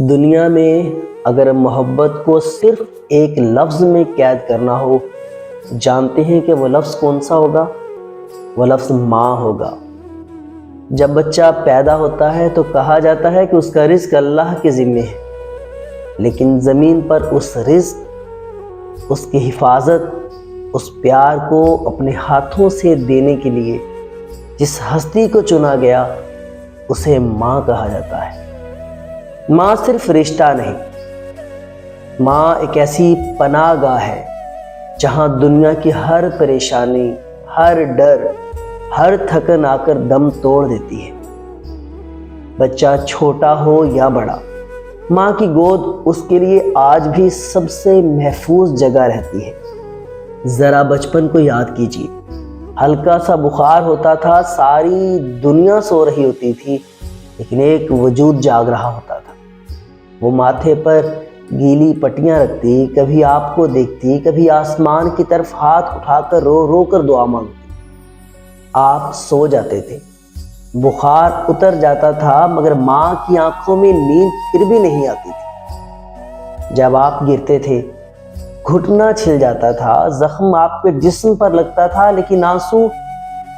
دنیا میں اگر محبت کو صرف ایک لفظ میں قید کرنا ہو، جانتے ہیں کہ وہ لفظ کون سا ہوگا؟ وہ لفظ ماں ہوگا۔ جب بچہ پیدا ہوتا ہے تو کہا جاتا ہے کہ اس کا رزق اللہ کے ذمے ہے، لیکن زمین پر اس رزق، اس کی حفاظت، اس پیار کو اپنے ہاتھوں سے دینے کے لیے جس ہستی کو چنا گیا اسے ماں کہا جاتا ہے۔ ماں صرف رشتہ نہیں، ماں ایک ایسی پناہ گاہ ہے جہاں دنیا کی ہر پریشانی، ہر ڈر، ہر تھکن آ کر دم توڑ دیتی ہے۔ بچہ چھوٹا ہو یا بڑا، ماں کی گود اس کے لیے آج بھی سب سے محفوظ جگہ رہتی ہے۔ ذرا بچپن کو یاد کیجیے، ہلکا سا بخار ہوتا تھا، ساری دنیا سو رہی ہوتی تھی، لیکن ایک وجود جاگ رہا ہوتا تھا۔ وہ ماتھے پر گیلی پٹیاں رکھتی، کبھی آپ کو دیکھتی، کبھی آسمان کی طرف ہاتھ اٹھا کر رو رو کر دعا مانگتی۔ آپ سو جاتے تھے، بخار اتر جاتا تھا، مگر ماں کی آنکھوں میں نیند پھر بھی نہیں آتی تھی۔ جب آپ گرتے تھے، گھٹنا چھل جاتا تھا، زخم آپ کے جسم پر لگتا تھا، لیکن آنسو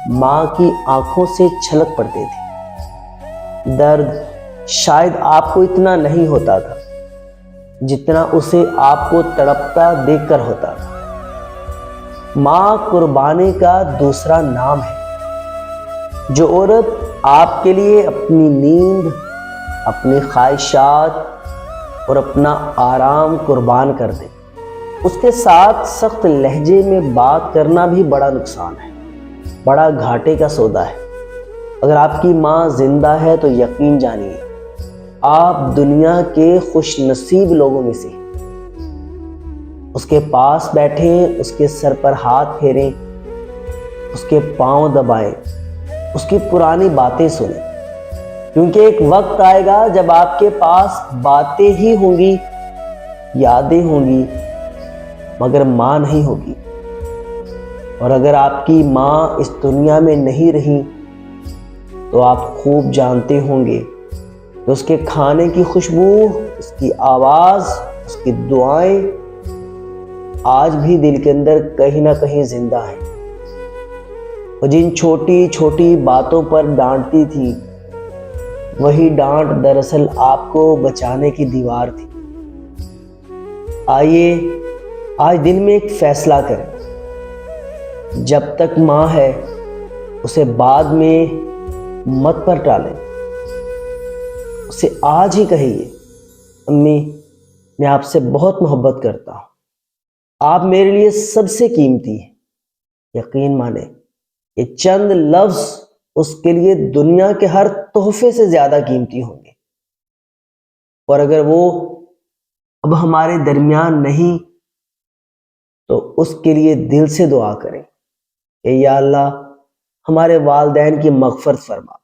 ماں کی آنکھوں سے چھلک پڑتے تھے۔ درد شاید آپ کو اتنا نہیں ہوتا تھا جتنا اسے آپ کو تڑپتا دیکھ کر ہوتا تھا۔ ماں قربانی کا دوسرا نام ہے۔ جو عورت آپ کے لیے اپنی نیند، اپنی خواہشات اور اپنا آرام قربان کر دے، اس کے ساتھ سخت لہجے میں بات کرنا بھی بڑا نقصان ہے، بڑا گھاٹے کا سودا ہے۔ اگر آپ کی ماں زندہ ہے تو یقین جانیے آپ دنیا کے خوش نصیب لوگوں میں سے ہیں۔ اس کے پاس بیٹھیں، اس کے سر پر ہاتھ پھیریں، اس کے پاؤں دبائیں، اس کی پرانی باتیں سنیں، کیونکہ ایک وقت آئے گا جب آپ کے پاس باتیں ہی ہوں گی، یادیں ہوں گی، مگر ماں نہیں ہوگی۔ اور اگر آپ کی ماں اس دنیا میں نہیں رہی تو آپ خوب جانتے ہوں گے کہ اس کے کھانے کی خوشبو، اس کی آواز، اس کی دعائیں آج بھی دل کے اندر کہیں نہ کہیں زندہ ہیں۔ وہ جن چھوٹی چھوٹی باتوں پر ڈانٹتی تھی، وہی ڈانٹ دراصل آپ کو بچانے کی دیوار تھی۔ آئیے آج دل میں ایک فیصلہ کریں، جب تک ماں ہے اسے بعد میں مت پر ٹالیں۔ اسے آج ہی کہیے، امی میں آپ سے بہت محبت کرتا ہوں، آپ میرے لیے سب سے قیمتی ہیں۔ یقین مانیں یہ چند لفظ اس کے لیے دنیا کے ہر تحفے سے زیادہ قیمتی ہوں گے۔ اور اگر وہ اب ہمارے درمیان نہیں تو اس کے لیے دل سے دعا کریں کہ یا اللہ ہمارے والدین کی مغفرت فرما۔